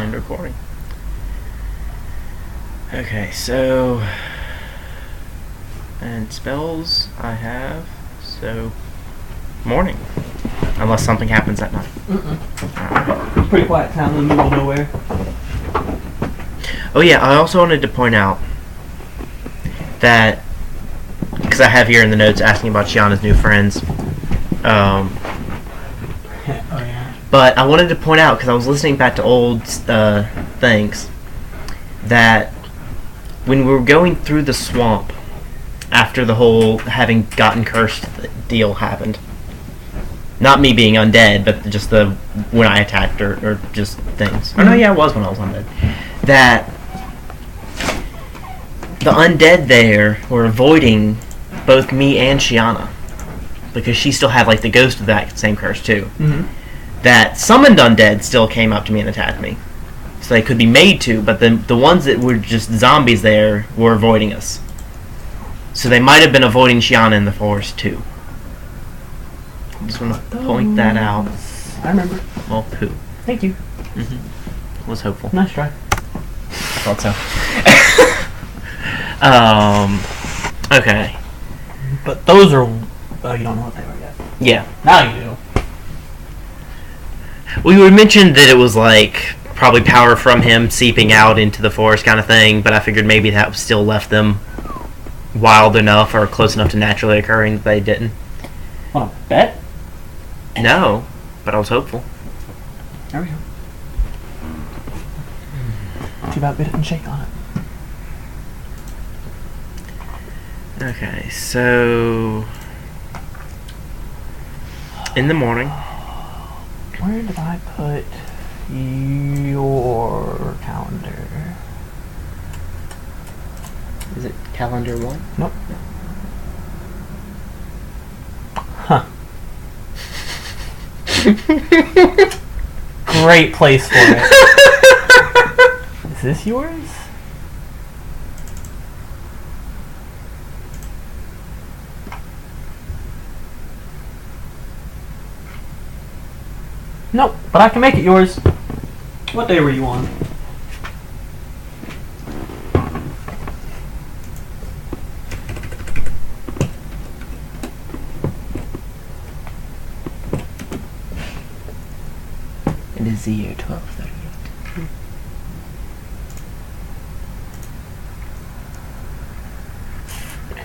And recording. Okay, so... And spells I have, so... Morning. Unless something happens at night. Right. Pretty quiet town in the middle of nowhere. Oh yeah, I also wanted to point out that... Because I have here in the notes asking about Shiana's new friends. Oh yeah. But I wanted to point out, because I was listening back to old things, that when we were going through the swamp after the whole having gotten cursed deal happened, not me being undead, but just when I attacked or just things. Oh no, yeah, it was when I was undead. That the undead there were avoiding both me and Shiana, because she still had like the ghost of that same curse too. Mm-hmm. That summoned undead still came up to me and attacked me. So they could be made to, but the ones that were just zombies there were avoiding us. So they might have been avoiding Shiana in the forest too. I just want to point that out. I remember. Well, poo. Thank you. Mm-hmm. Was hopeful. Nice try. I thought so. Okay. But those are... Oh, you don't know what they are yet. Yeah. Now you do. We would mention that it was like probably power from him seeping out into the forest kind of thing, but I figured maybe that still left them wild enough or close enough to naturally occurring that they didn't. Want to bet? No, but I was hopeful. There we go. Too bad we didn't shake on it. Okay, so in the morning. Where did I put your calendar? Is it calendar 1? Nope. Huh. Great place for it. Is this yours? Nope, but I can make it yours. What day were you on? It is the year 1238.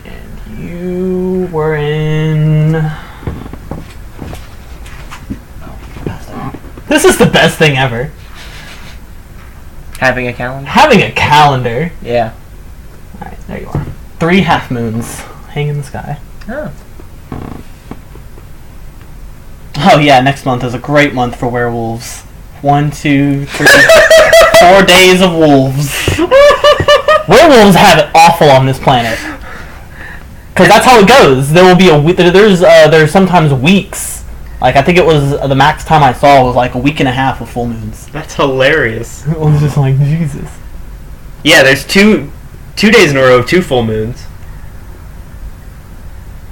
And you were in... This is the best thing ever. Having a calendar? Having a calendar. Yeah. Alright, there you are. 3 half moons hang in the sky. Oh. Oh yeah, next month is a great month for werewolves. 1, 2, 3, 4 days of wolves. Werewolves have it awful on this planet. Because that's how it goes. There will be there's sometimes weeks. Like, I think it was the max time I saw was like a week and a half of full moons. That's hilarious. It was just like, Jesus. Yeah, there's two days in a row of 2 full moons.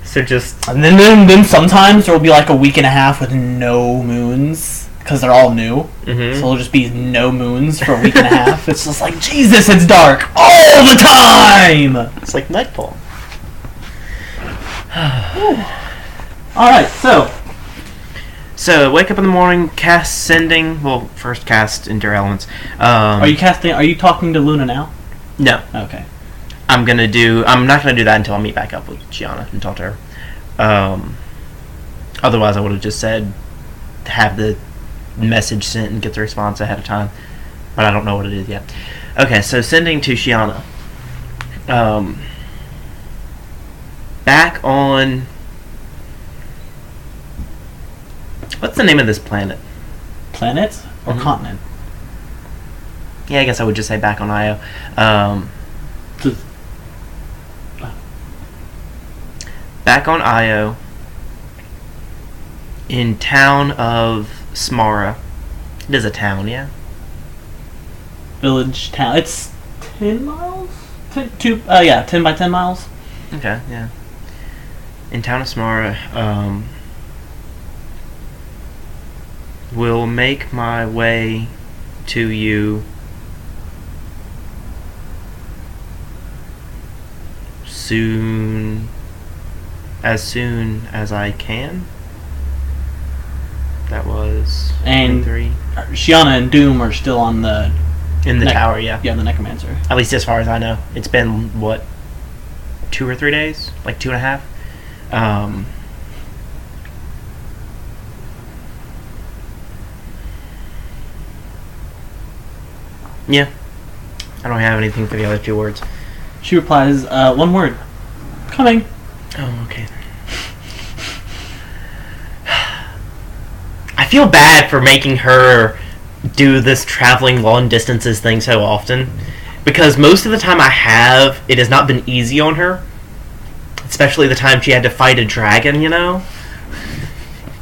So just... And then sometimes there will be like a week and a half with no moons. Because they're all new. Mm-hmm. So there'll just be no moons for a week and a half. It's just like, Jesus, it's dark all the time! It's like nightfall. Alright, so... So, wake up in the morning, cast Sending. Well, first cast Endure Elements. Are you talking to Luna now? No. Okay. I'm not gonna do that until I meet back up with Gianna and talk to her. Otherwise I would have just said, have the message sent and get the response ahead of time. But I don't know what it is yet. Okay, so sending to Shiana. Back on... What's the name of this planet? Planet or continent? Yeah, I guess I would just say back on Io. Back on Io, in town of Smara. It is a town, yeah? Village, town. It's 10 miles? 10 by 10 miles. Okay, yeah. In town of Smara, will make my way to you soon as I can. That was And 3. Shiana and Doom are still on the In the tower, yeah. Yeah, the Necromancer. At least as far as I know. It's been, what, 2 or 3 days? Like 2.5? Yeah. I don't have anything for the other 2 words. She replies, one word. Coming. Oh, okay. I feel bad for making her do this traveling long distances thing so often, because most of the time it has not been easy on her, especially the time she had to fight a dragon, you know?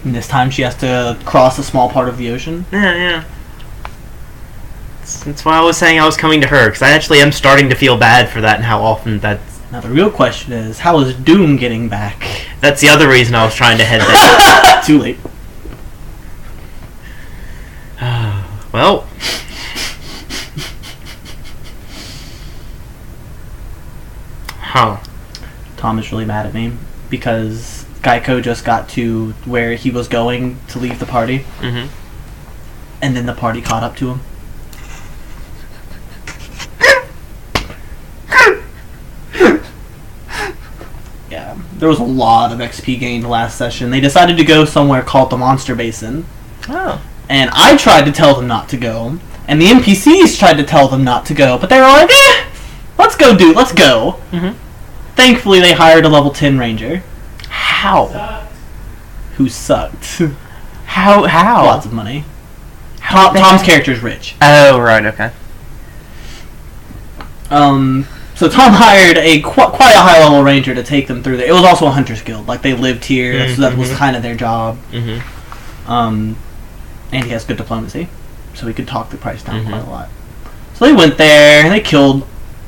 And this time she has to cross a small part of the ocean. Yeah. That's why I was saying I was coming to her, because I actually am starting to feel bad for that and how often that's... Now the real question is, how is Doom getting back? That's the other reason I was trying to head there. Too late. Well... Huh. Tom is really mad at me because Geico just got to where he was going to leave the party. Mm-hmm. And then the party caught up to him. Yeah, there was a lot of XP gained last session. They decided to go somewhere called the Monster Basin. Oh. And I tried to tell them not to go. And the NPCs tried to tell them not to go. But they were like, let's go, dude, let's go. Mm-hmm. Thankfully, they hired a level 10 ranger. How? Who sucked. How? Lots of money. Tom's character's rich. Oh, right, okay. So Tom hired quite a high-level ranger to take them through there. It was also a hunter's guild. Like, they lived here. Mm-hmm. That was kind of their job. Mm-hmm. And he has good diplomacy. So he could talk the price down Mm-hmm. quite a lot. So they went there, and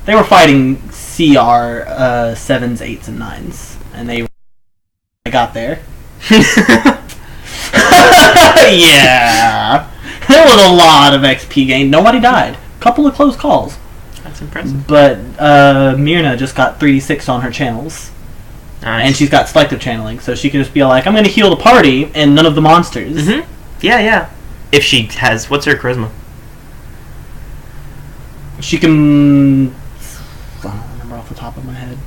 they were fighting CR 7s, 8s, and 9s. And they got there. Yeah. There was a lot of XP gained. Nobody died. Couple of close calls. That's impressive. But Myrna just got 3d6 on her channels. Nice. And she's got selective channeling, so she can just be like, I'm going to heal the party and none of the monsters. Mm-hmm. Yeah. If she has... What's her charisma? She can... I don't remember off the top of my head.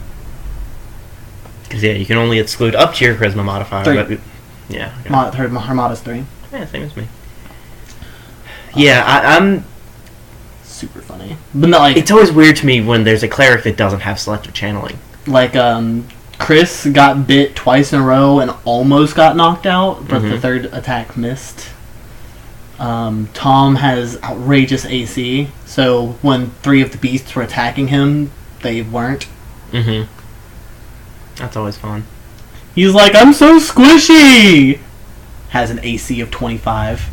Because, yeah, you can only exclude up to your charisma modifier. 3. But, yeah. Okay. Her modi's 3. Yeah, same as me. Yeah, I'm... Super funny. But not like... It's always weird to me when there's a cleric that doesn't have selective channeling. Like, Chris got bit twice in a row and almost got knocked out, but the third attack missed. Tom has outrageous AC, so when 3 of the beasts were attacking him, they weren't. Mm-hmm. That's always fun. He's like, I'm so squishy! Has an AC of 25.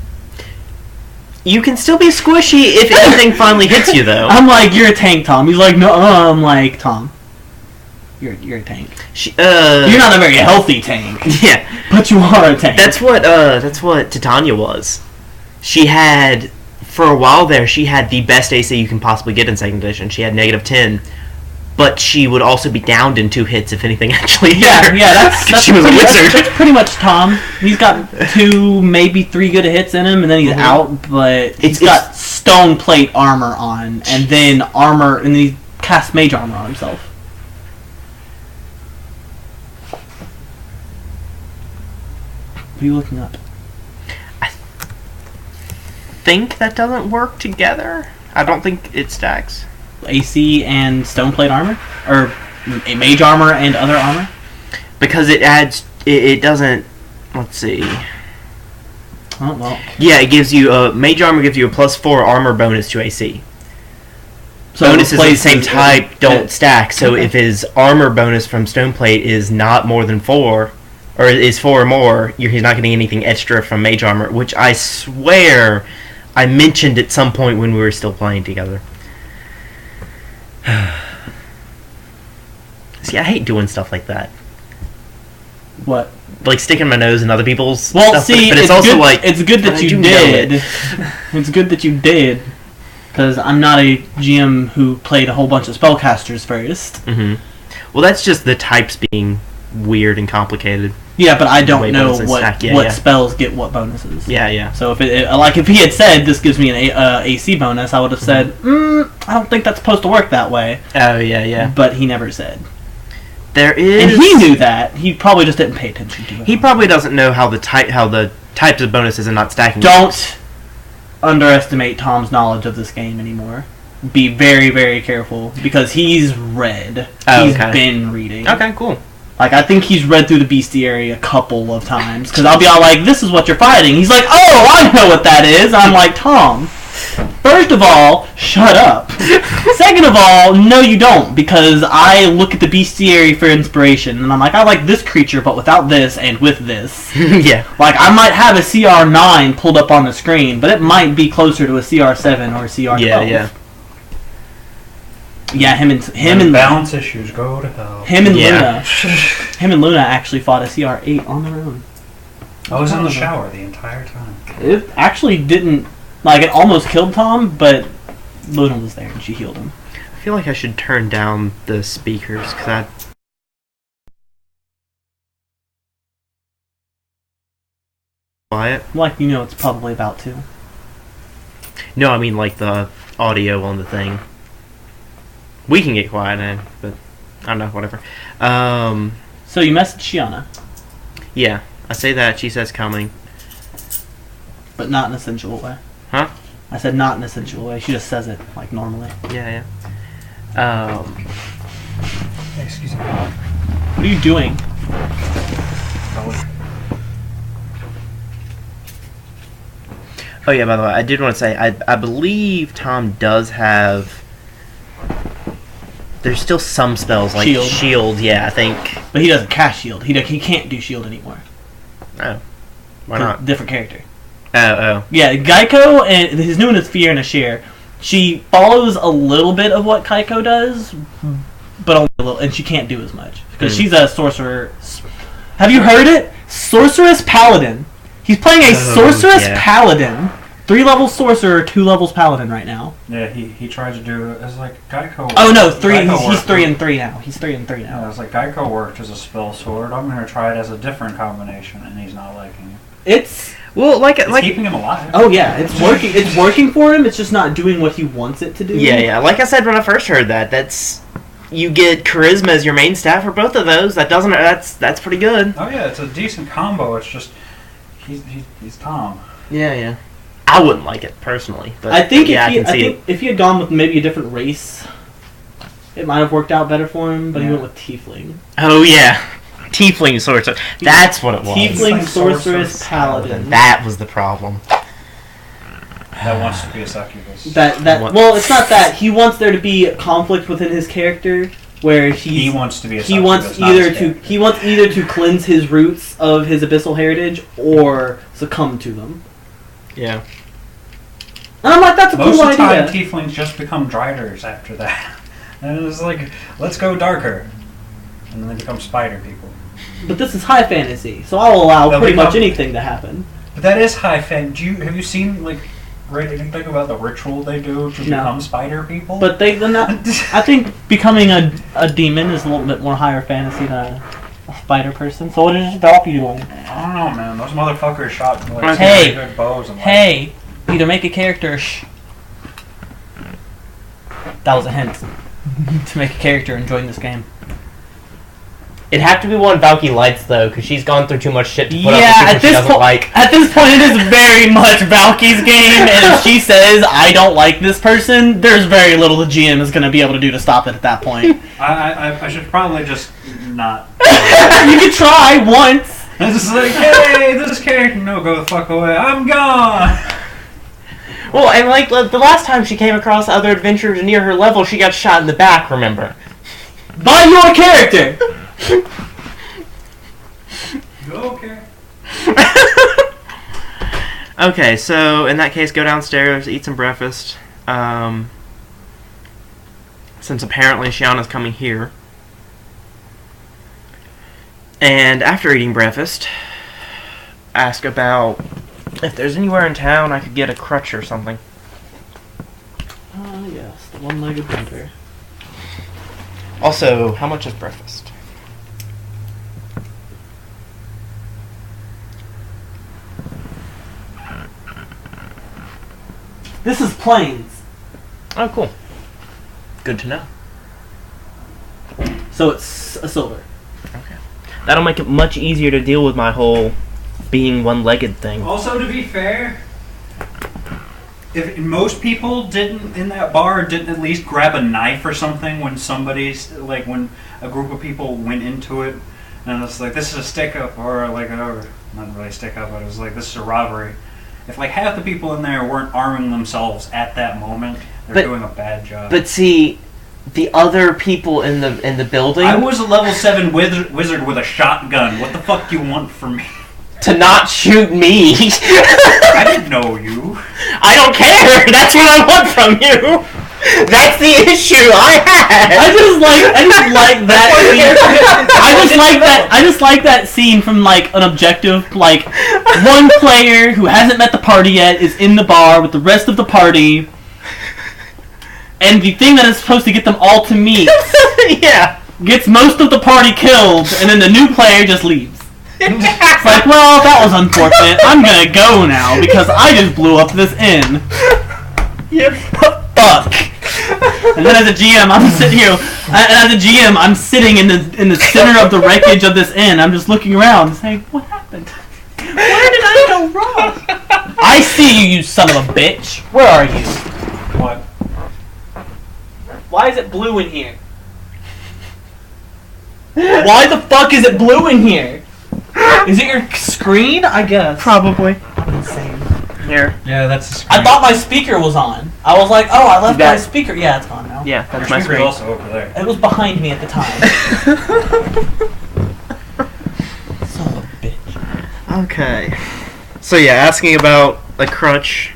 You can still be squishy if anything finally hits you, though. I'm like, you're a tank, Tom. He's like, no, I'm like, Tom, you're a tank. You're not a very healthy tank. Yeah. But you are a tank. That's what Titania was. She had, for a while there, she had the best AC you can possibly get in 2nd edition. She had -10, but she would also be downed in 2 hits if anything actually hit her. Yeah, that's she was a wizard. That's pretty much Tom. He's got 2, maybe 3 good hits in him, and then he's out, but he's got stone plate armor on, and then armor, and then he casts mage armor on himself. What are you looking up? I think that doesn't work together. I don't think it stacks. AC and stone plate armor? Or a mage armor and other armor? Because it adds... It doesn't... Let's see. Oh, well. Yeah, it gives you... mage armor gives you a +4 armor bonus to AC. So bonuses of the same type don't stack, so okay. if his armor bonus from stone plate is not more than 4... Or is 4 or more, he's not getting anything extra from mage armor, which I swear I mentioned at some point when we were still playing together. See, I hate doing stuff like that. What? like sticking my nose in other people's Well, stuff, see, but it's also good, like it's good that you did. It's good that you did, because I'm not a GM who played a whole bunch of spellcasters first. Mm-hmm. Well, that's just the types being weird and complicated. Yeah, but I don't know what yeah. spells get what bonuses. Yeah. So if if he had said this gives me an AC bonus, I would have said, I don't think that's supposed to work that way. Oh yeah. But he never said. There is, and he knew that. He probably just didn't pay attention to it. He probably doesn't know how the types of bonuses are not stacking. Don't underestimate Tom's knowledge of this game anymore. Be very, very careful, because he's read. He's been reading. Okay, cool. Like, I think he's read through the bestiary a couple of times, because I'll be all like, this is what you're fighting. He's like, oh, I know what that is. I'm like, Tom, first of all, shut up. Second of all, no you don't, because I look at the bestiary for inspiration, and I'm like, I like this creature, but without this and with this. Yeah. Like, I might have a CR9 pulled up on the screen, but it might be closer to a CR7 or a CR12. Yeah. Yeah, him and balance issues go to hell. Him and Luna actually fought a CR8 on their own. I was in the shower the entire time. It actually didn't, like, it almost killed Tom, but Luna was there and she healed him. I feel like I should turn down the speakers because I. Quiet. Like, you know, it's probably about to. No, I mean like the audio on the thing. We can get quiet now, but I don't know, whatever. So you messaged Shiana. Yeah, I say that, she says coming. But not in a sensual way. Huh? I said not in a sensual way. She just says it, like, normally. Yeah. Excuse me. What are you doing? Oh yeah, by the way, I did want to say, I believe Tom does have... There's still some spells like shield, yeah, I think. But he doesn't cast shield. He can't do shield anymore. Oh. Why not? Different character. Oh. Yeah, Geico, and his new one is Fear and Ashir. She follows a little bit of what Geico does, but only a little, and she can't do as much. Because she's a sorcerer. Have you heard it? Sorceress Paladin. He's playing a Sorceress Paladin. 3-level sorcerer, 2 levels paladin right now. Yeah, he tried to do it as like Geico. Oh no, 3. He's 3 and 3 now. He's 3 and 3 now. Yeah, it's like Geico worked as a spell sword. I'm gonna try it as a different combination, and he's not liking it. It's keeping him alive. Oh yeah, it's working. It's working for him. It's just not doing what he wants it to do. Yeah. Like I said when I first heard that, that's you get charisma as your main stat for both of those. That's pretty good. Oh yeah, it's a decent combo. It's just he's Tom. Yeah. I wouldn't like it personally, but I think if he had gone with maybe a different race, it might have worked out better for him. But he went with Tiefling. Oh yeah, Tiefling sorcerer. That's what it was. Tiefling sorceress paladin. That was the problem. That wants to be a succubus. Well, it's not that. He wants there to be a conflict within his character where he wants to be a succubus. He wants either to cleanse his roots of his abyssal heritage or succumb to them. Yeah. And I'm like, that's a cool idea. Most of the time, tieflings just become driders after that. And it's like, let's go darker. And then they become spider people. But this is high fantasy, so I'll allow pretty much anything to happen. But that is high fantasy. Have you seen, like, read anything about the ritual they do to become spider people? But I think becoming a demon is a little bit more higher fantasy than a spider person. So what is Dolphy doing? I don't know, man. Those motherfuckers shot like good bows and either make a character That was a hint. To make a character and join this game. It'd have to be one Valky likes, though, because she's gone through too much shit to put up with people she doesn't like. At this point, it is very much Valky's game, and if she says, I don't like this person, there's very little the GM is going to be able to do to stop it at that point. I should probably just not. You could try once. It's just like, hey, this character, no, go the fuck away, I'm gone! Well, and like, the last time she came across other adventurers near her level, she got shot in the back, remember? By your character! Okay. Okay, so in that case, go downstairs, eat some breakfast. Since apparently Shiana's coming here. And after eating breakfast, ask about if there's anywhere in town I could get a crutch or something. Yes, the one-legged hunter. Also, how much is breakfast? This is plains. Oh, cool. Good to know. So it's a silver. Okay. That'll make it much easier to deal with my whole being one-legged thing. Also, to be fair, if most people in that bar didn't at least grab a knife or something when when a group of people went into it, and it's like, this is a stick-up, or like, not really a stick-up, but it was like, this is a robbery. If like half the people in there weren't arming themselves at that moment, they're doing a bad job. But see, the other people in the building... I was a level 7 wizard with a shotgun. What the fuck do you want from me? To not shoot me. I didn't know you. I don't care. That's what I want from you. That's the issue I had. I just like that scene. I just like that scene from like an objective, like one player who hasn't met the party yet is in the bar with the rest of the party, and the thing that is supposed to get them all to meet gets most of the party killed, and then the new player just leaves. It's like, well, that was unfortunate. I'm gonna go now because I just blew up this inn. Yep. Fuck. And then as a GM, I'm sitting here. And as a GM, I'm sitting in the center of the wreckage of this inn. I'm just looking around, saying, "What happened? Where did I go wrong?" I see you, you son of a bitch. Where are you? What? Why is it blue in here? Why the fuck is it blue in here? Is it your screen? I guess. Probably. I'm insane. Here. Yeah, that's the screen. I thought my speaker was on. I was like, oh, I left my speaker. Yeah, it's gone now. Yeah, Your that's my speaker's screen. also over there. It was behind me at the time. Son of a bitch. Okay. So yeah, asking about a crutch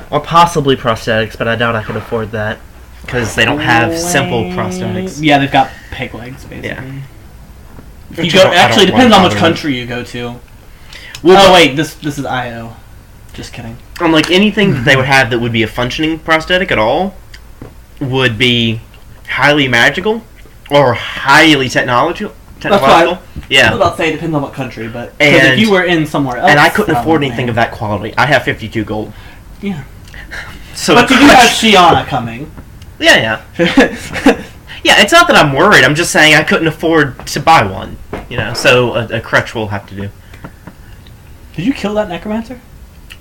or possibly prosthetics, but I doubt I could afford that because they don't have simple prosthetics. Yeah, they've got peg legs, basically. Yeah. You go, actually, it depends on which country you go to. Well, oh wait, this is IO. Just kidding. Like anything that they would have that would be a functioning prosthetic at all would be highly magical or highly technological. Yeah. I was about to say it depends on what country, but and if you were in somewhere else, and I couldn't afford anything of that quality. I have 52 gold. Yeah. So but you do have Shiana coming. Yeah. Yeah, it's not that I'm worried. I'm just saying I couldn't afford to buy one. So a crutch will have to do. Did you kill that necromancer?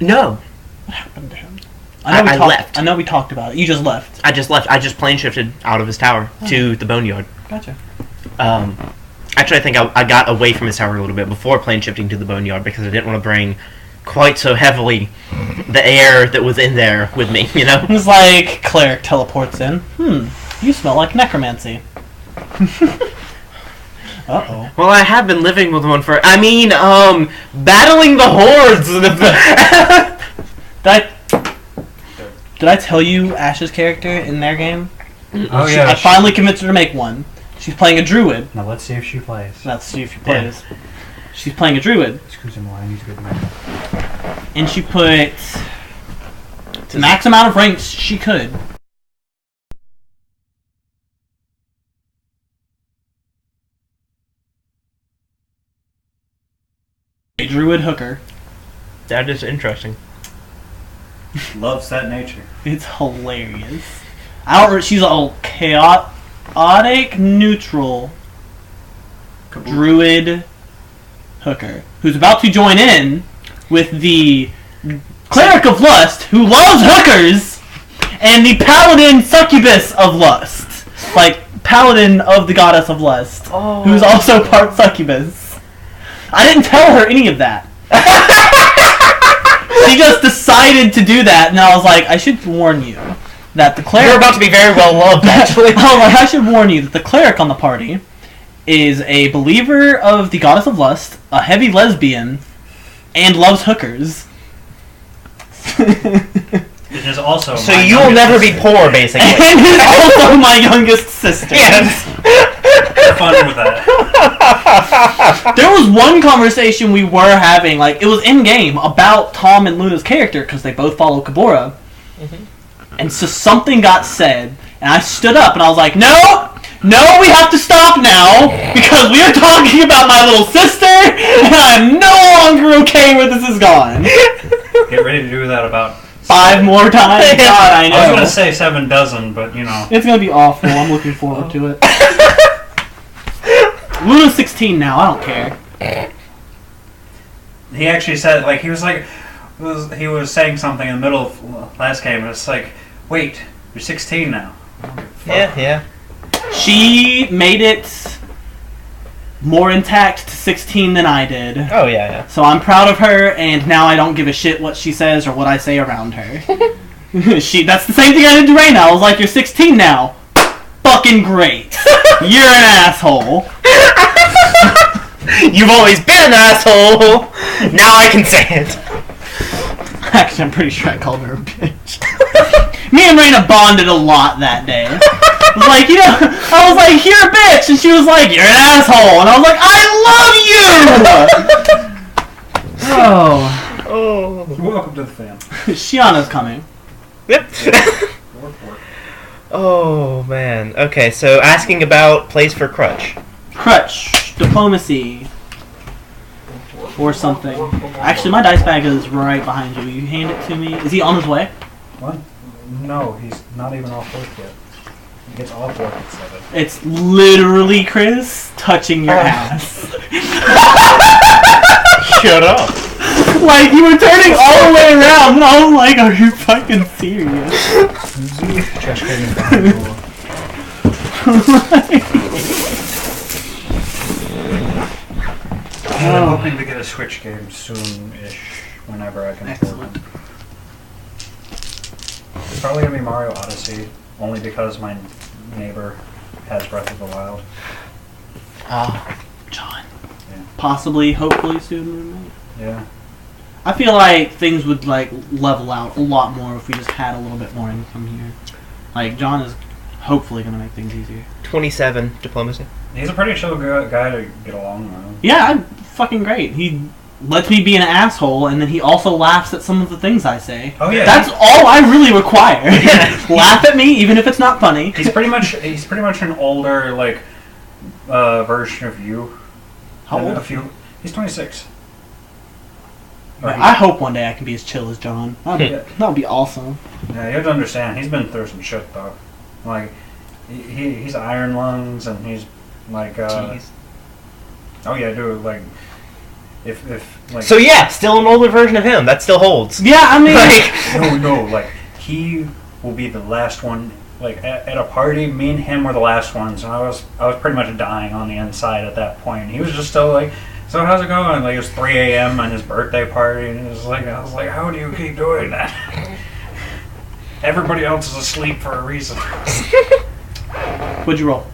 No. What happened to him? I left. I know we talked about it. You just left. I just left. I just plane shifted out of his tower to the boneyard. Gotcha. Actually, I think I got away from his tower a little bit before plane shifting to the boneyard because I didn't want to bring quite so heavily the air that was in there with me, It was like cleric teleports in. You smell like necromancy. Uh-oh. Well, I have been living with one for... battling the hordes! Did I tell you Ash's character in their game? Oh, yeah. I finally convinced her to make one. She's playing a druid. Now let's see if she plays. Let's see if she plays. Yeah. She's playing a druid. Excuse me, I need to get the map. And she put the max amount of ranks she could. A druid hooker. That is interesting. Loves that nature. It's hilarious. She's a chaotic neutral druid hooker who's about to join in with the cleric of lust who loves hookers and the paladin succubus of lust, like paladin of the goddess of lust, who's also part succubus. I didn't tell her any of that. She just decided to do that, and I was like, I should warn you that the cleric... You're about to be very well loved, actually. I should warn you that the cleric on the party is a believer of the goddess of lust, a heavy lesbian, and loves hookers. It is also so you'll never be poor, basically. And is also my youngest sister. Yes. Have fun with that. There was one conversation we were having, like, it was in-game, about Tom and Luna's character, because they both follow Kabura. And so something got said, and I stood up, and I was like, no, we have to stop now, because we are talking about my little sister, and I'm no longer okay where this is gone. Get ready to do that about 5 more times? God, I know. I was going to say 7 dozen, but you know. It's going to be awful. I'm looking forward to it. Luna's 16 now. I don't care. He actually said, like, he was saying something in the middle of last game, and it's like, wait, you're 16 now. Yeah. She made it more intact to 16 than I did. Oh, yeah. So I'm proud of her, and now I don't give a shit what she says or what I say around her. That's the same thing I did to Reyna. I was like, you're 16 now. Fucking great. You're an asshole. You've always been an asshole. Now I can say it. Actually, I'm pretty sure I called her a bitch. Me and Reyna bonded a lot that day. I was like, I was like, you're a bitch, and she was like, you're an asshole, and I was like, I love you! Oh. Welcome to the fam. Shiana's coming. Yep. Oh, man. Okay, so asking about place for Crutch. Crutch. Diplomacy. Or something. Actually, my dice bag is right behind you. Will you hand it to me? Is he on his way? What? No, he's not even off work yet. He gets off work at 7. It's literally Chris touching your ass. Shut up. Like, you were turning all the way around, and I was like, are you fucking serious? Jash getting behind the door. I'm hoping to get a Switch game soon-ish, whenever I can afford them. It's probably going to be Mario Odyssey, only because my neighbor has Breath of the Wild. John. Yeah. Possibly, hopefully soon, roommate. Yeah. I feel like things would, like, level out a lot more if we just had a little bit more income here. Like, John is hopefully going to make things easier. 27 diplomacy. He's a pretty chill guy to get along with. Yeah, I'm fucking great. He lets me be an asshole, and then he also laughs at some of the things I say. Oh yeah, that's all I really require. Laugh at me, even if it's not funny. He's pretty much an older version of you. How old? He's 26. I hope one day I can be as chill as John. That would be awesome. Yeah, you have to understand. He's been through some shit though. Like he's iron lungs, and he's like. Jeez. Oh yeah, dude. Like. If like. So yeah, still an older version of him. That still holds. Yeah, I mean. No. Like he will be the last one. Like at a party, me and him were the last ones, and I was pretty much dying on the inside at that point. He was just still like, so how's it going? Like it was 3 a.m. on his birthday party, and I was like, how do you keep doing that? Everybody else is asleep for a reason. What'd you roll?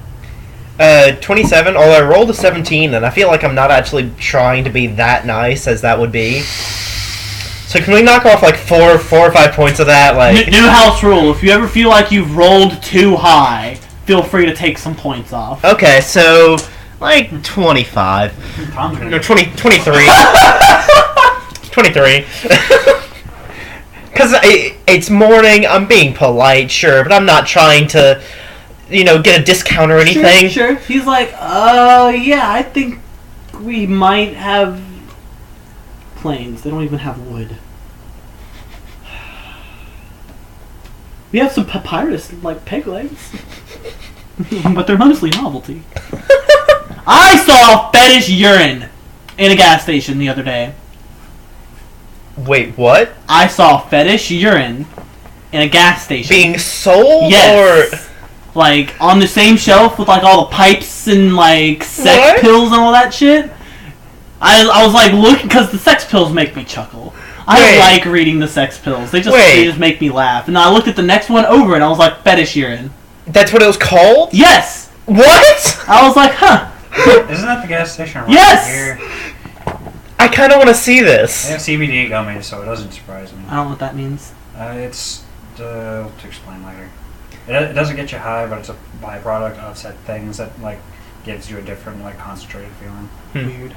27, although I rolled a 17, and I feel like I'm not actually trying to be that nice as that would be. So can we knock off like 4 or 5 points of that? Like new house rule: if you ever feel like you've rolled too high, feel free to take some points off. Okay, so like 25. No, 23. 23. Because it's morning, I'm being polite, sure, but I'm not trying to, get a discount or anything. Sure. He's like, yeah, I think we might have planes. They don't even have wood. We have some papyrus, like peg legs. But they're mostly novelty. I saw fetish urine in a gas station the other day. Wait, what? I saw fetish urine in a gas station. Being sold? Yes. Or like on the same shelf with like all the pipes and like sex pills and all that shit. I was like looking because the sex pills make me chuckle. I like reading the sex pills. They just make me laugh. And I looked at the next one over and I was like, fetish urine. That's what it was called? Yes. What? I was like, huh. Isn't that the gas station right here? I kind of want to see this. They have CBD gummies, so it doesn't surprise me. I don't know what that means. It's to explain later. It doesn't get you high, but it's a byproduct of said things that like gives you a different, like, concentrated feeling. Weird.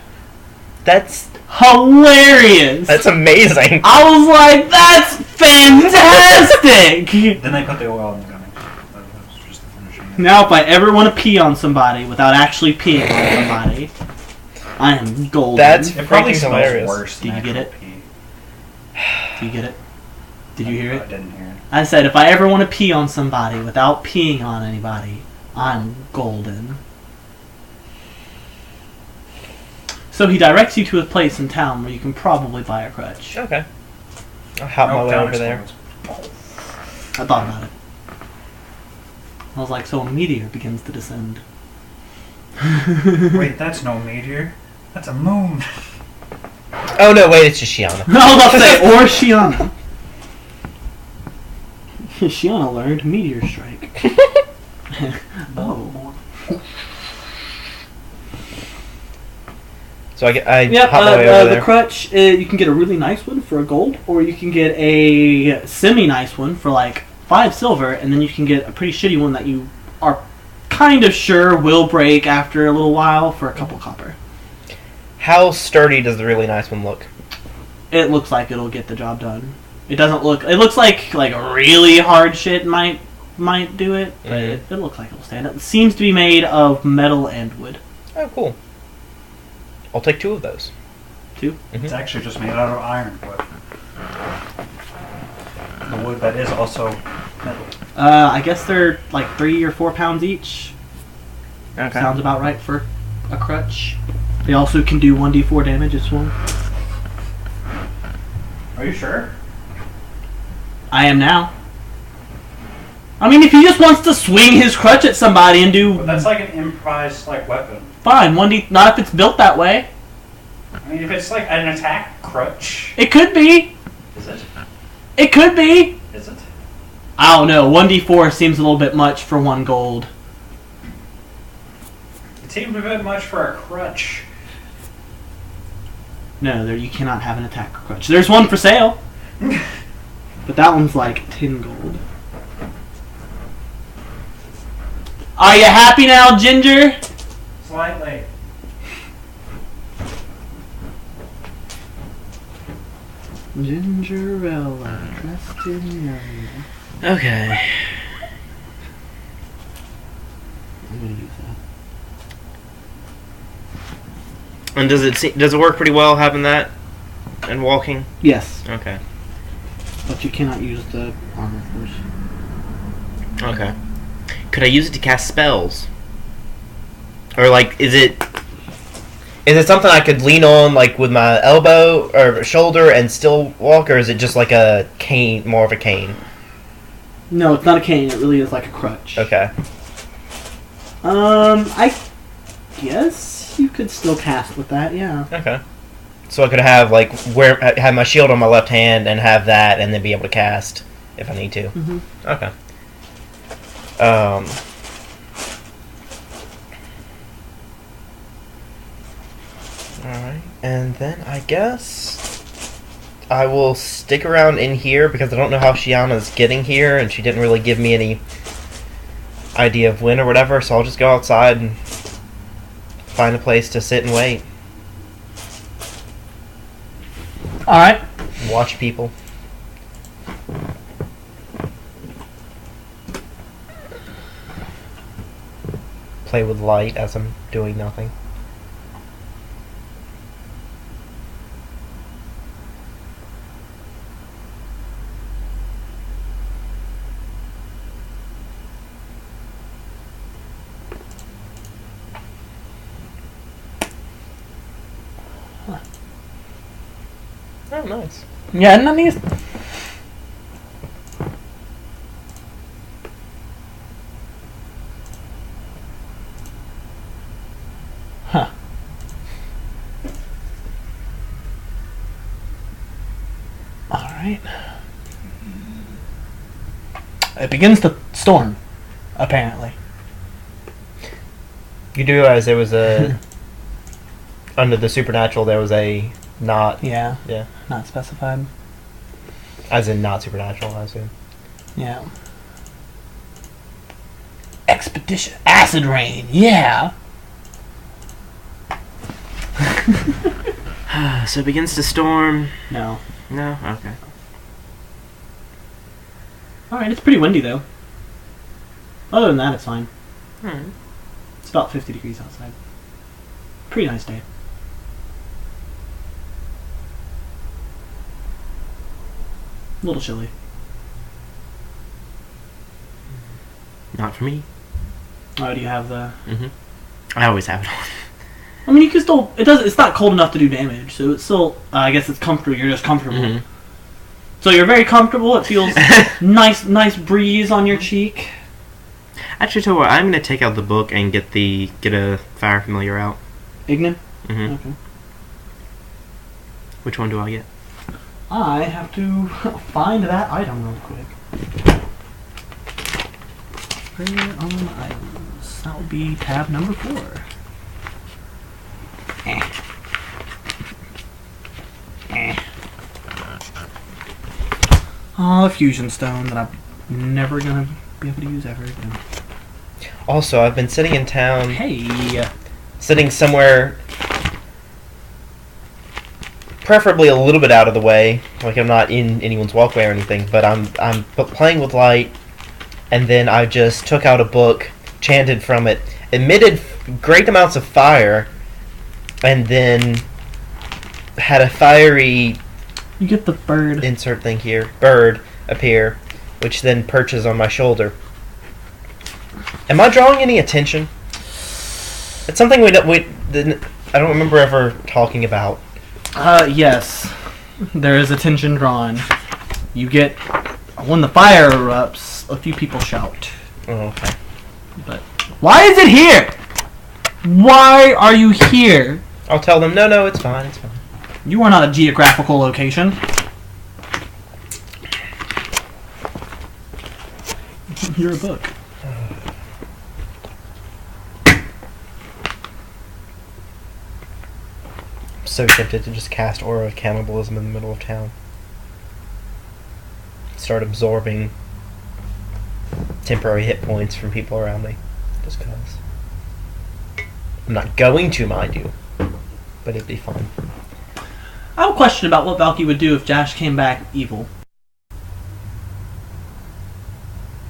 That's Hilarious! that's amazing. I was like, that's fantastic! Then they put the oil in the gummy. That was just the finishing. Now, if I ever want to pee on somebody without actually peeing on somebody, I am golden. That's It probably freaking smells hilarious. worse than Did you get actual it? pee. Do you get it? Did you hear I it? didn't hear it. I said, if I ever want to pee on somebody without peeing on anybody, I'm golden. So he directs you to a place in town where you can probably buy a crutch. Okay. I'll hop my way down over there. explodes. I thought about it. I was like, so a meteor begins to descend. Wait, that's no meteor. That's a moon. Oh no, wait, it's just Shiana. I was about to say, or Shiana. Shiana learned meteor strike. Oh. So I Yep, hop my way over the there. crutch, you can get a really nice one for a gold, or you can get a semi-nice one for like 5 silver, and then you can get a pretty shitty one that you are kind of sure will break after a little while for a couple copper. How sturdy does the really nice one look? It looks like it'll get the job done. It doesn't look. It looks like really hard shit might do it, but it looks like it'll stand up. It seems to be made of metal and wood. Oh, cool. I'll take 2 of those. 2? It's actually just made out of iron wood. The wood that is also metal. I guess they're like 3 or 4 pounds each. Okay. Sounds about right for a crutch. They also can do 1d4 damage as well. Are you sure? I am now. I mean, if he just wants to swing his crutch at somebody and do But that's like an improvised like weapon. fine, 1d. Not if it's built that way. I mean, if it's like an attack crutch, It could be. is it? It could be. Is it? I don't know. 1d4 seems a little bit much for 1 gold. It seems a bit much for a crutch. No, there you cannot have an attack crutch. There's one for sale, but that one's like 10 gold. Are you happy now, Ginger? Slightly. Gingerella, dressed in yellow. Okay. I'm gonna use that. And does it work pretty well having that and walking? Yes, Okay. but you cannot use the armor first. Okay. Could I use it to cast spells? Or like, is it something I could lean on like with my elbow or shoulder and still walk, or is it just like a cane, more of a cane? No, it's not a cane. It really is like a crutch. Okay. I guess you could still cast with that. Yeah. Okay. So I could have like have my shield on my left hand and have that, and then be able to cast if I need to. Mm-hmm. Okay. Alright, and then I guess I will stick around in here because I don't know how Shiana's getting here, and she didn't really give me any idea of when or whatever, so I'll just go outside and find a place to sit and wait. Alright. And watch people. Play with light as I'm doing nothing. Oh, nice. Yeah, isn't that neat? Huh. Alright. It begins to storm, apparently. You do realize there was a... under the supernatural, there was a not... Yeah. Yeah. Not specified. As in not supernatural, I assume. Yeah. Expedition. Acid rain. Yeah. So it begins to storm. No. No? Okay. Alright, it's pretty windy though. Other than that, it's fine. Alright. It's about 50 degrees outside. Pretty nice day. A little chilly. Not for me. Oh, do you have the... Mm-hmm. I always have it on. I mean, you can still... It's not cold enough to do damage, so it's still... I guess it's comfortable. You're just comfortable. Mm-hmm. So you're very comfortable. It feels nice breeze on your cheek. Actually, tell you what, I'm going to take out the book and get a fire familiar out. Ignin? Mm-hmm. Okay. Which one do I get? I have to find that item real quick. Where are my items? That would be tab number 4. Oh, the fusion stone that I'm never gonna be able to use ever again. Also, I've been sitting in town. Hey! Sitting somewhere, preferably a little bit out of the way, like I'm not in anyone's walkway or anything. But I'm playing with light, and then I just took out a book, chanted from it, emitted great amounts of fire, and then had a fiery. You get the bird. Insert thing here. Bird appear, which then perches on my shoulder. Am I drawing any attention? It's something we didn't. I don't remember ever talking about. Yes. There is attention drawn. You get... When the fire erupts, a few people shout. Oh, okay. But... Why is it here? Why are you here? I'll tell them, no, it's fine, it's fine. You are not a geographical location. You're a book. So tempted to just cast Aura of Cannibalism in the middle of town. Start absorbing temporary hit points from people around me. Just cause. I'm not going to, mind you. But it'd be fun. I have a question about what Valky would do if Jash came back evil.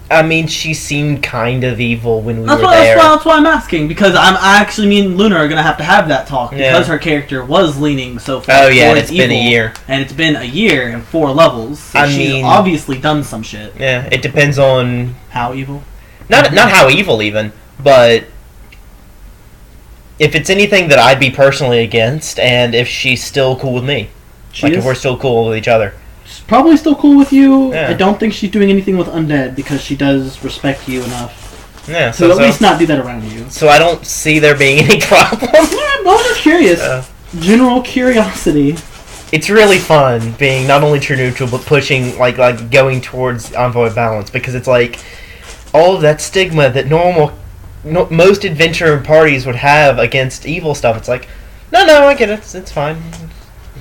I mean, she seemed kind of evil when we That's were why, there. that's why I'm asking, because me and Luna are going to have that talk, because her character was leaning so far Oh yeah, and towards it's been evil, a year. and it's been a year and 4 levels, so she's obviously done some shit. Yeah, it depends on... How evil? Not how evil even, but... If it's anything that I'd be personally against, and if she's still cool with me. If we're still cool with each other. She's probably still cool with you. Yeah. I don't think she's doing anything with undead, because she does respect you enough. Yeah, So at least not do that around you. So I don't see there being any problem. Yeah, I'm just curious. General curiosity. It's really fun being not only true neutral, but pushing, like going towards Envoy balance, because it's like, all of that stigma that most adventure parties would have against evil stuff. It's like, no, I get it. It's fine.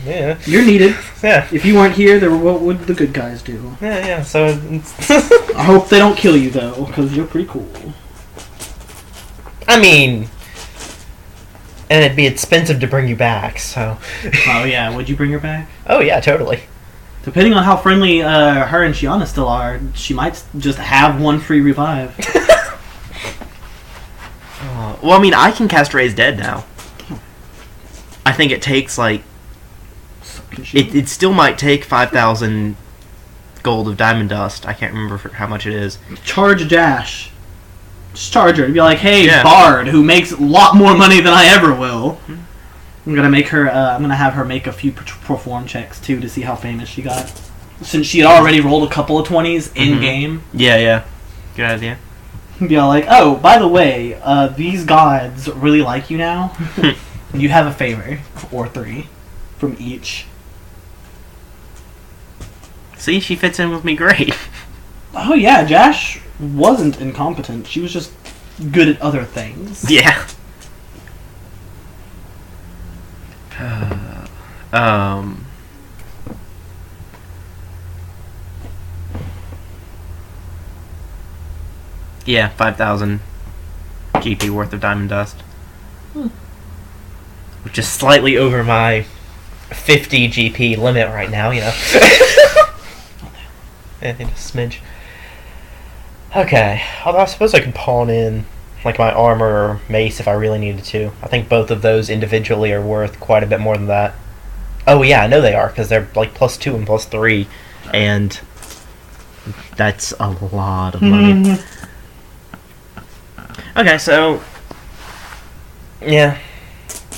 Yeah. You're needed. Yeah. If you weren't here, what would the good guys do? Yeah. So. I hope they don't kill you though, because you're pretty cool. I mean, and it'd be expensive to bring you back. So. Oh yeah, would you bring her back? Oh yeah, totally. Depending on how friendly her and Shiana still are, she might just have one free revive. Well, I mean, I can cast Raise Dead now. I think it takes, like... It still might take 5,000 gold of diamond dust. I can't remember how much it is. Charge Jash. Just charge her. Be like, hey, Bard, who makes a lot more money than I ever will. I'm gonna make her. I'm gonna have her make a few perform checks too to see how famous she got. Since she had already rolled a couple of 20s in game. Yeah. Good idea. Be all like, oh, by the way, these gods really like you now. You have a favor, or 3, from each. See, she fits in with me great. Oh yeah, Jash wasn't incompetent. She was just good at other things. Yeah. Yeah, 5,000 GP worth of diamond dust. which is slightly over my 50 GP limit right now, you know. Yeah, just a smidge. Okay, although I suppose I could pawn in like my armor or mace if I really needed to. I think both of those individually are worth quite a bit more than that. Oh yeah, I know they are, because they're like +2 and +3, and that's a lot of money. Okay, so yeah,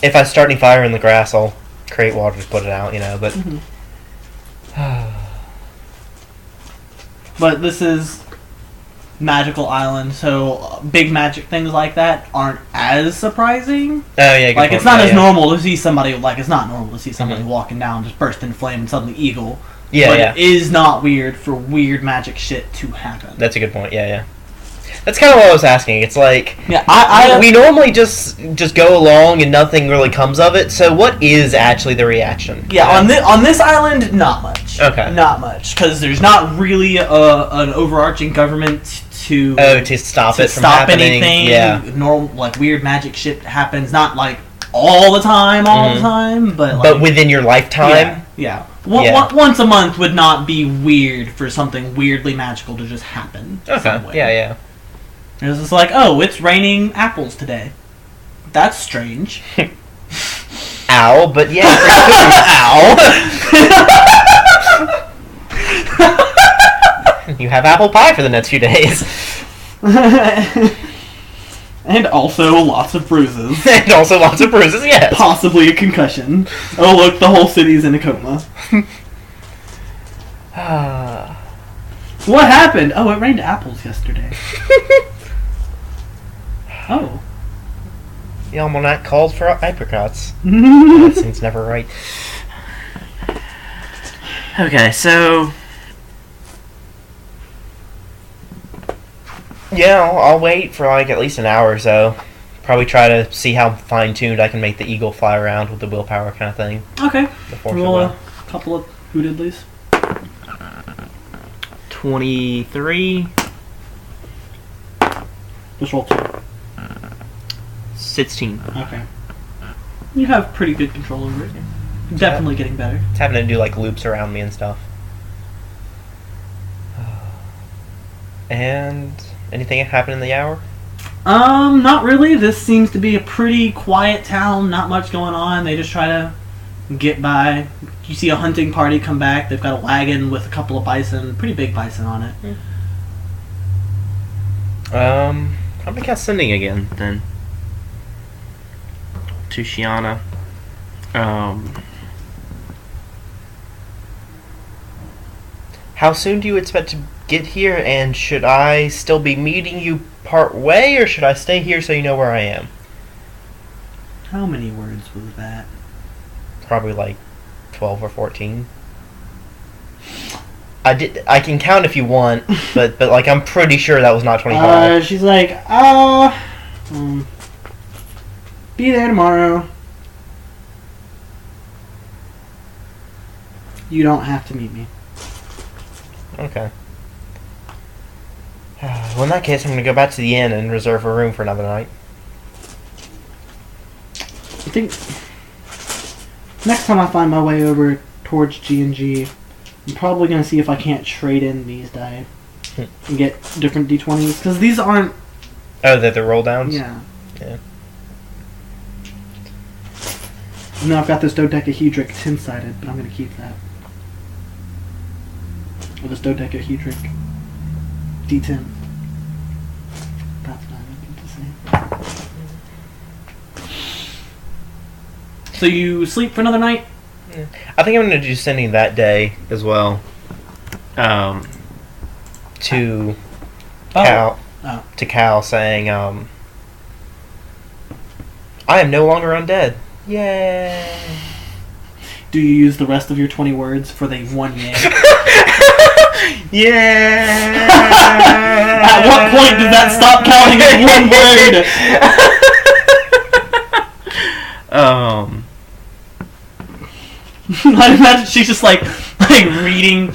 if I start any fire in the grass, I'll create water to put it out, you know, but But this is magical island, so big magic things like that aren't as surprising. oh yeah, good Like, point. it's not Yeah, as yeah. normal to see somebody, like, it's not normal to see somebody Mhm. walking down, just burst into flame and suddenly eagle. Yeah, but yeah. it is not weird for weird magic shit to happen. That's a good point. Yeah, yeah. That's kind of what I was asking. It's like Yeah, we normally just go along and nothing really comes of it. So what is actually the reaction? Yeah, on this island, not much. Okay. Not much, because there's not really an overarching government to to stop to it from stop happening. anything. Yeah. Normal, like, weird magic shit happens, not like all the time, but like, But within your lifetime. yeah. Yeah. Once a month would not be weird for something weirdly magical to just happen. Okay. somewhere. Yeah, yeah. It's just like, oh, it's raining apples today. That's strange. Ow, but yeah. Ow. You have apple pie for the next few days. And also lots of bruises. And also lots of bruises, yes. Possibly a concussion. Oh, look, the whole city's in a coma. What happened? Oh, it rained apples yesterday. Oh. The almanac called for apricots. That seems never right. Okay, so yeah, I'll wait for like at least an hour or so. Probably try to see how fine-tuned I can make the eagle fly around with the willpower kind of thing. Okay. Before Roll a couple of hootedlies. 23, Just roll 2. 16. Okay. You have pretty good control over it. Definitely getting better. It's having to do like loops around me and stuff. And anything happen in the hour? Not really. This seems to be a pretty quiet town. Not much going on. They just try to get by. You see a hunting party come back. They've got a wagon with a couple of bison. Pretty big bison on it. I'm gonna cast Sending again then. To Shiana. How soon do you expect to get here, and should I still be meeting you part way, or should I stay here so you know where I am? How many words was that? Probably like 12 or 14. I can count if you want, but like I'm pretty sure that was not 25. She's like, be there tomorrow. You don't have to meet me. Okay. Well, in that case, I'm going to go back to the inn and reserve a room for another night. I think next time I find my way over towards G&G, I'm probably going to see if I can't trade in these die and get different D20s, because these aren't... Oh, they're the roll downs? Yeah. Yeah. And then I've got this dodecahedric 10-sided, but I'm going to keep that. Or this dodecahedric D10. That's what I meant to say. So you sleep for another night? Yeah. I think I'm going to do Sending that day as well. To Cal. Oh. To Cal saying, I am no longer undead. Yay! Do you use the rest of your 20 words for the one yay? Yeah! At what point does that stop counting as one word? I imagine she's just like reading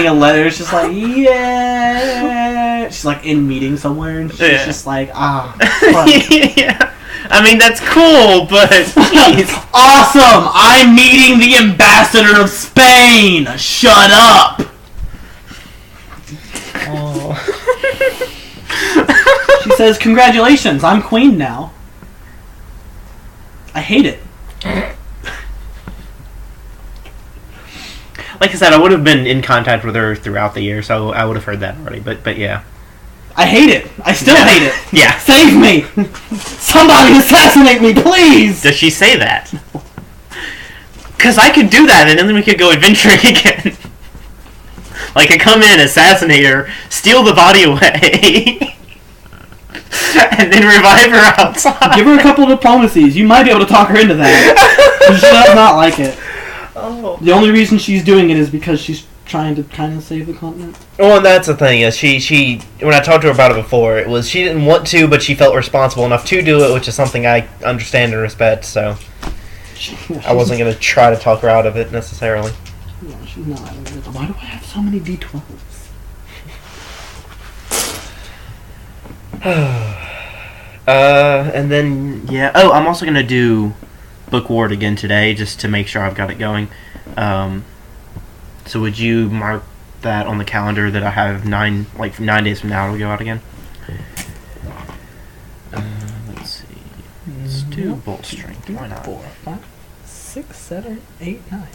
a letter. She's just like, yeah. She's like in meeting somewhere, and she's just like, fuck. Yeah. I mean, that's cool, but jeez. Awesome! I'm meeting the ambassador of Spain! Shut up! Oh. She says, congratulations, I'm queen now. I hate it. Like I said, I would have been in contact with her throughout the year, so I would have heard that already. But yeah. I hate it. I still hate it. Yeah. Save me! Somebody assassinate me, please! Does she say that? Because I could do that, and then we could go adventuring again. Like, I come in, assassinate her, steal the body away, and then revive her outside. Give her a couple of diplomacies. You might be able to talk her into that. She does not like it. Oh. The only reason she's doing it is because she's trying to kind of save the continent. Well, and that's the thing, is she when I talked to her about it before, it was she didn't want to, but she felt responsible enough to do it, which is something I understand and respect, so I wasn't going to try to talk her out of it, necessarily. No, she's not. Why do I have so many D12s? And then, yeah, I'm also going to do Book Ward again today, just to make sure I've got it going. So would you mark that on the calendar that I have 9 days from now it'll go out again? Let's see. Let's do Bolt Strength. Why not? 4, 5, 6, 7, 8, 9.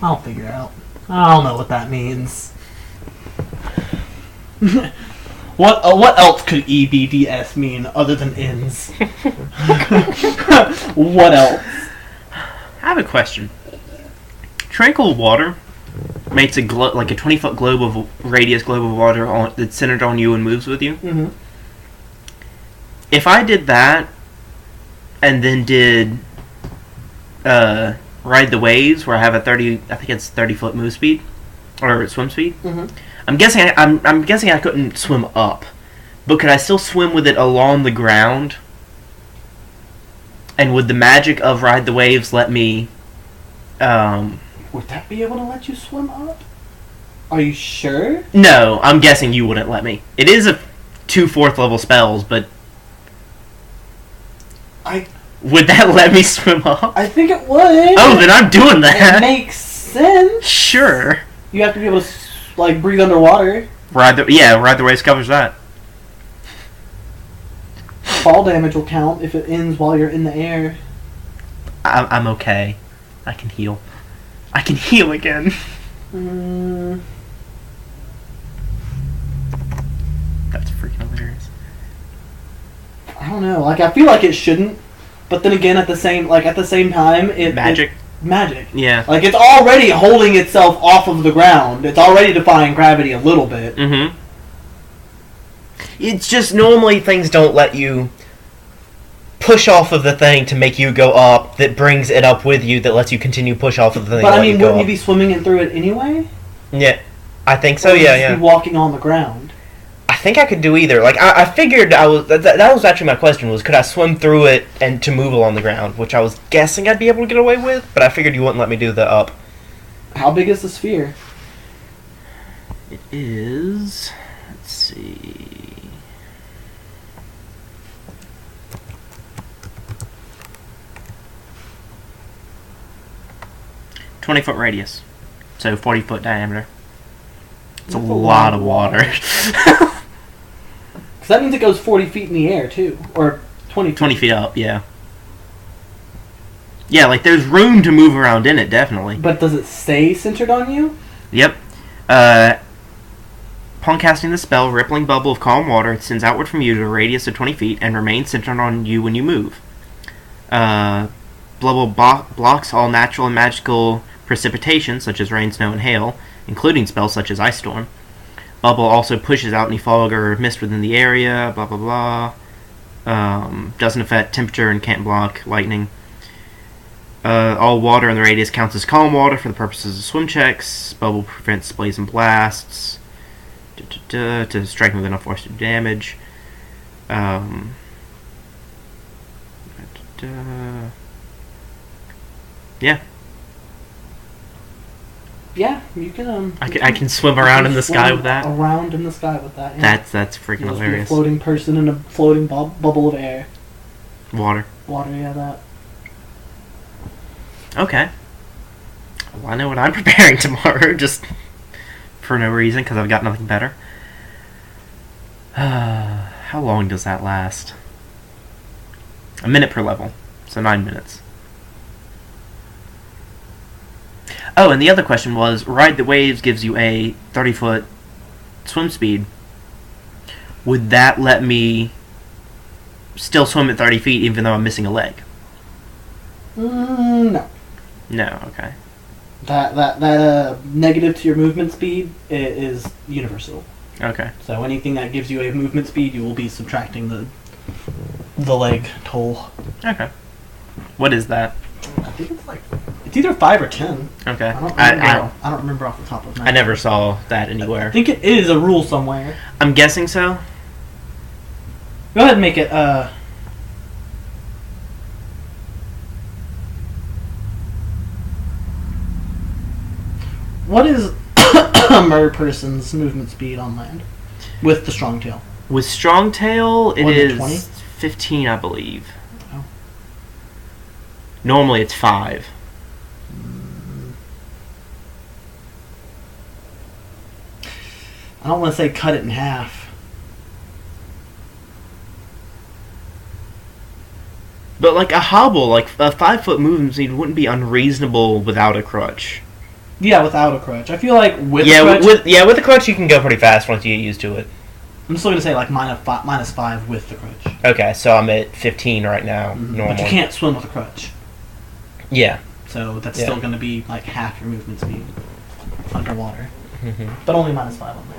I'll figure it out. I don't know what that means. What else could EBDS mean other than ends? What else? I have a question. Tranquil water makes a like a 20-foot globe of radius globe of water that's centered on you and moves with you. Mm-hmm. If I did that, and then did Ride the Waves, where I have a 30-foot move speed or swim speed. Mm-hmm. I'm guessing I couldn't swim up, but could I still swim with it along the ground? And would the magic of Ride the Waves let me? Would that be able to let you swim up? Are you sure? No, I'm guessing you wouldn't let me. It is a 2 4th level spells, but would that let me swim up? I think it would. Oh, then I'm doing that. It makes sense. Sure. You have to be able to breathe underwater. Ride the Waves covers that. Fall damage will count if it ends while you're in the air. I'm okay. I can heal. I can heal again. That's freaking hilarious. I don't know. I feel like it shouldn't, but then again, at the same time, Magic. Magic. Yeah. It's already holding itself off of the ground. It's already defying gravity a little bit. Mm-hmm. It's just normally things don't let you push off of the thing to make you go up, that brings it up with you, that lets you continue push off of the thing. But I mean, wouldn't you be swimming in through it anyway? Yeah, I think so. Or Yeah, just yeah. be walking on the ground. I think I could do either. I figured that was actually my question, was could I swim through it and to move along the ground, which I was guessing I'd be able to get away with, but I figured you wouldn't let me do the up. How big is the sphere? It is. Let's see. $20-foot radius, so 40-foot diameter. It's a lot of water. Because that means it goes 40 feet in the air, too. Or 20 feet. 20 feet up, yeah. Yeah, there's room to move around in it, definitely. But does it stay centered on you? Yep. Upon casting the spell, rippling bubble of calm water sends outward from you to a radius of 20 feet and remains centered on you when you move. Bubble blocks all natural and magical precipitation, such as rain, snow, and hail, including spells such as Ice Storm. Bubble also pushes out any fog or mist within the area, blah blah blah. Doesn't affect temperature and can't block lightning. All water in the radius counts as calm water for the purposes of swim checks. Bubble prevents blaze and blasts. To strike with enough force to do damage. Yeah. Yeah, you can. I can swim around in the sky with that. Around in the sky with that. Yeah. That's freaking You'll just be a hilarious. floating person in a floating bubble of air. Water. Water, yeah, that. Okay. Well, I know what I'm preparing tomorrow, just for no reason, because I've got nothing better. How long does that last? A minute per level, so 9 minutes. Oh, and the other question was, Ride the Waves gives you a 30-foot swim speed. Would that let me still swim at 30 feet even though I'm missing a leg? No. No, okay. That negative to your movement speed is universal. Okay. So anything that gives you a movement speed, you will be subtracting the leg toll. Okay. What is that? I think it's either 5 or 10. Okay. I don't remember off the top of my head. I never saw that I anywhere. think it is a rule somewhere. I'm guessing so. Go ahead and make it. What is a mer person's movement speed on land with the strong tail? With strong tail, it Wasn't it is 20? 15, I believe. Oh. Normally it's 5. I don't want to say cut it in half. But like a hobble, like a 5-foot movement speed wouldn't be unreasonable without a crutch. Yeah, without a crutch. I feel like with Yeah, a crutch, with a crutch you can go pretty fast once you get used to it. I'm still gonna say like minus 5 with the crutch. Okay, so I'm at 15 right now, normally. But you can't swim with a crutch, Yeah. so that's Yeah. still gonna be like half your movement speed underwater, Mm-hmm. but only minus 5 on land.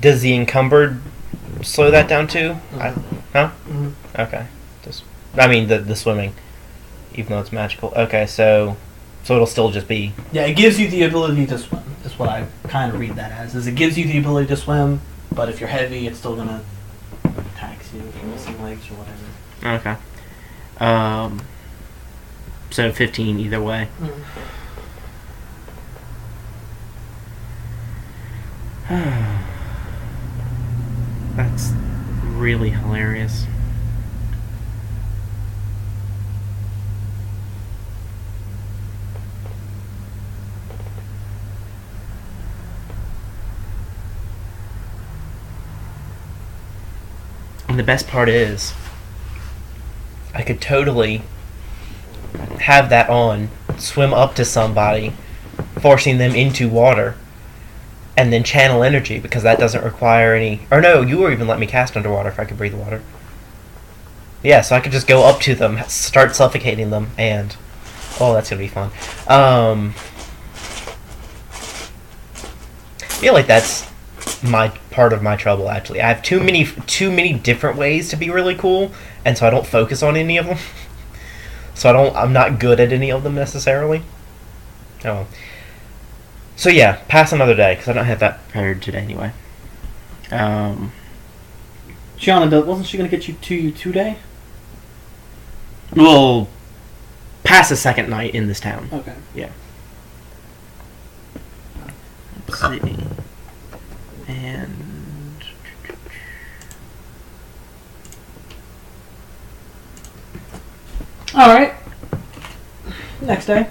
Does the encumbered slow that down too? Huh? Mhm. Okay. The swimming, even though it's magical. Okay, so it'll still just be. Yeah, it gives you the ability to swim. Is what I kind of read that as. Is it gives you the ability to swim, but if you're heavy, it's still gonna tax you if you're missing legs or whatever. Okay. So 15 either way. That's really hilarious. And the best part is, I could totally have that on, swim up to somebody, forcing them into water, and then channel energy, because that doesn't require any... Or no, you were even let me cast underwater if I could breathe water. Yeah, so I could just go up to them, start suffocating them, and... Oh, that's gonna be fun. I feel like that's part of my trouble, actually. I have too many different ways to be really cool, and so I don't focus on any of them. So I'm not good at any of them necessarily. Oh. So yeah, pass another day, because I don't have that prepared today anyway. Shiana, wasn't she gonna get you to 2-day? We'll pass a second night in this town. Okay. Yeah. Let's see. And... Alright. Next day.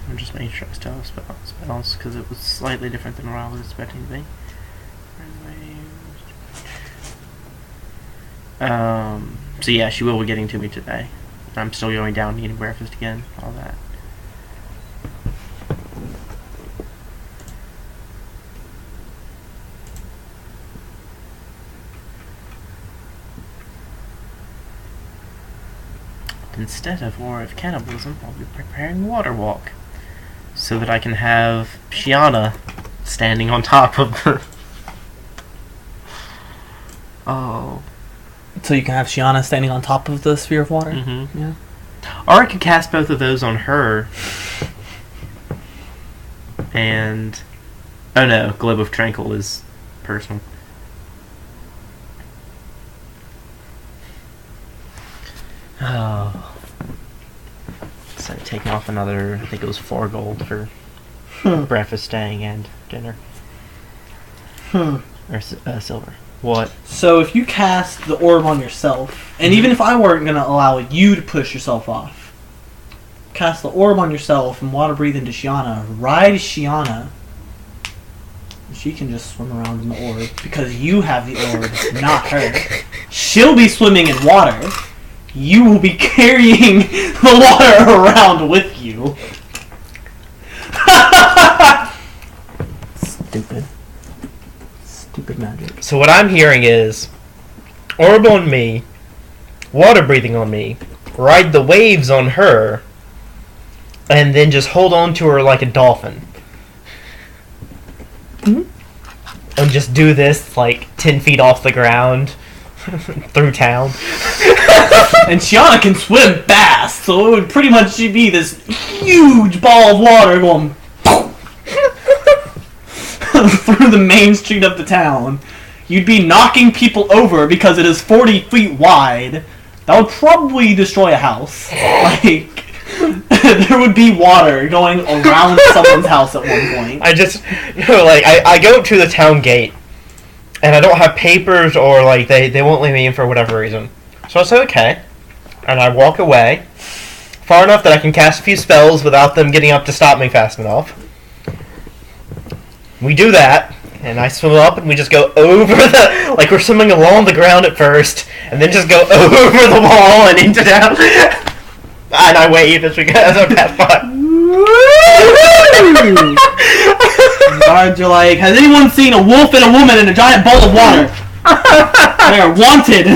I'm just making sure I still have spells, because it was slightly different than what I was expecting to be. So yeah, she will be getting to me today. I'm still going down and eating breakfast again, all that. instead of war of cannibalism, I'll be preparing water walk. So that I can have Shiana standing on top of the... Oh. So you can have Shiana standing on top of the sphere of water? Mm-hmm. Yeah. Or I could cast both of those on her. And... Oh no, Globe of Tranquil is personal. Oh. So taking off another, I think it was 4 gold for breakfast, staying, and dinner. Or silver. What? So if you cast the orb on yourself, and even if I weren't going to allow you to push yourself off, cast the orb on yourself and water breathe into Shiana, ride Shiana, she can just swim around in the orb because you have the orb, not her. She'll be swimming in water. You will be carrying the water around with you. Stupid. Stupid magic. So what I'm hearing is, orb on me, water breathing on me, ride the waves on her, and then just hold on to her like a dolphin. Mm-hmm. And just do this like 10 feet off the ground through town. And Shiana can swim fast, so it would pretty much be this huge ball of water going through the main street of the town. You'd be knocking people over because it is 40 feet wide. That would probably destroy a house. Like, there would be water going around someone's house at one point. I go up to the town gate, and I don't have papers, or like they won't let me in for whatever reason. So I say okay, and I walk away far enough that I can cast a few spells without them getting up to stop me fast enough. We do that, and I swim up, and we just go over the... Like, we're swimming along the ground at first, and then just go over the wall and into town. And I wave as we go, as I pass by. Guards are like, has anyone seen a wolf and a woman in a giant bowl of water? They are wanted.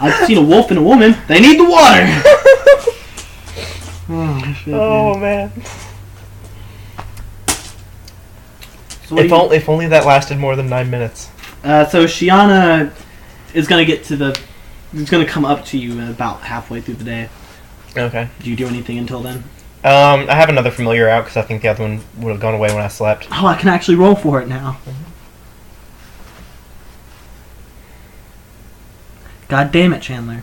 I've seen a wolf and a woman. They need the water. Oh, man. So If only that lasted more than 9 minutes. So Shiana is going to get to the... It's going to come up to you about halfway through the day. Okay. Do you do anything until then? I have another familiar out because I think the other one would have gone away when I slept. Oh, I can actually roll for it now. Mm-hmm. God damn it, Chandler.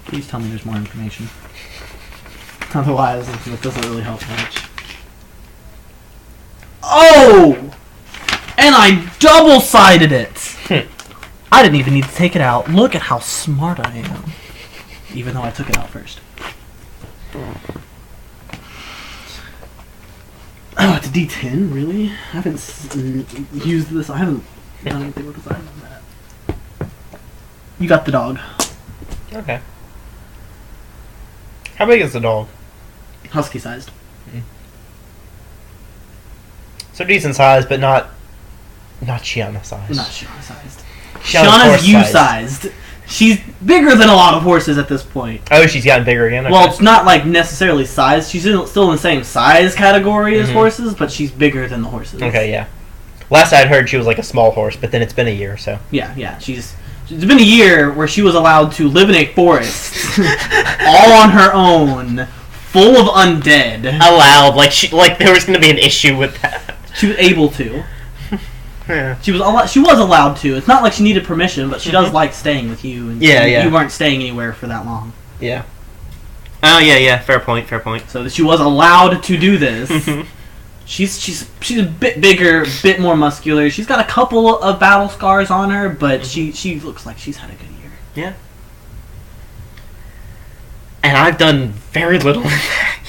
Please tell me there's more information. Otherwise, it doesn't really help much. Oh! And I double-sided it! I didn't even need to take it out. Look at how smart I am. Even though I took it out first. Oh, it's a D10? Really? I haven't used this. I haven't done anything with this. I haven't done that. You got the dog. Okay. How big is the dog? Husky-sized. So decent size, but not Shiana sized. Not Shiana-sized. Shiana's Shauna's you-sized. She's bigger than a lot of horses at this point. Oh, she's gotten bigger again? Okay. Well, it's not like necessarily size. She's still in the same size category as horses, but she's bigger than the horses. Okay, yeah. Last I'd heard she was like a small horse, but then it's been a year, so. Yeah. It's been a year where she was allowed to live in a forest, all on her own, full of undead. Allowed, like there was going to be an issue with that. She was able to. Yeah. She was allowed to. It's not like she needed permission, but she does like staying with you. And you weren't staying anywhere for that long. Yeah. Oh yeah. Fair point. So she was allowed to do this. She's a bit bigger, a bit more muscular. She's got a couple of battle scars on her, but she looks like she's had a good year. Yeah. And I've done very little in that.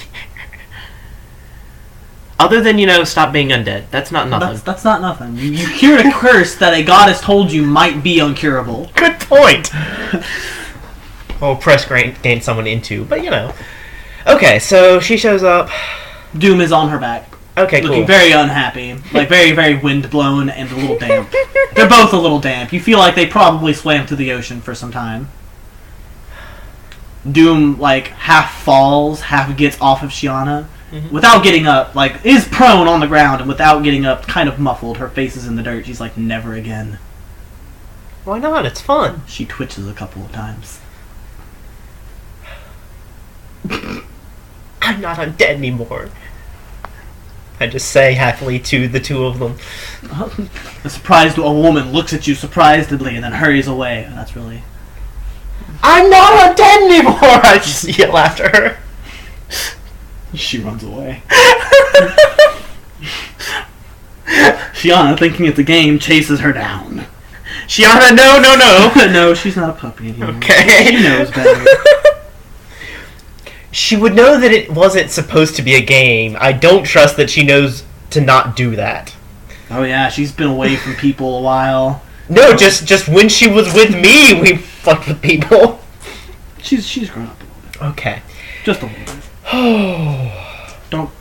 Other than, stop being undead. That's not nothing. That's not nothing. You cured a curse that a goddess told you might be uncurable. Good point! Press gain someone into, but Okay, so she shows up. Doom is on her back. Okay, cool. Looking very unhappy. Like, very, very wind-blown and a little damp. They're both a little damp. You feel like they probably swam to the ocean for some time. Doom, like, half falls, half gets off of Shiana. Mhm. Without getting up, like, is prone on the ground, and without getting up, kind of muffled, her face is in the dirt. She's like, never again. Why not? It's fun. She twitches a couple of times. I'm not undead anymore. I just say happily to the two of them. A surprised woman looks at you surprisedly and then hurries away. That's really... I'm not undead anymore! I just yell after her. She runs away. Shiana, thinking it's a game, chases her down. Shiana, no! No, she's not a puppy anymore. Okay. She knows better. She would know that it wasn't supposed to be a game. I don't trust that she knows to not do that. Oh yeah, she's been away from people a while. No, just when she was with me, we fucked with people. She's grown up a little bit. Okay. Just a little bit.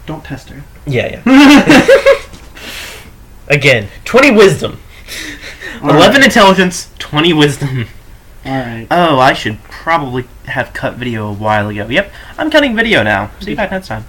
Don't test her. Yeah. Again, 20 wisdom. All 11 right. intelligence, 20 wisdom. Alright. Oh, I should probably have cut video a while ago. Yep, I'm cutting video now. See you back next time.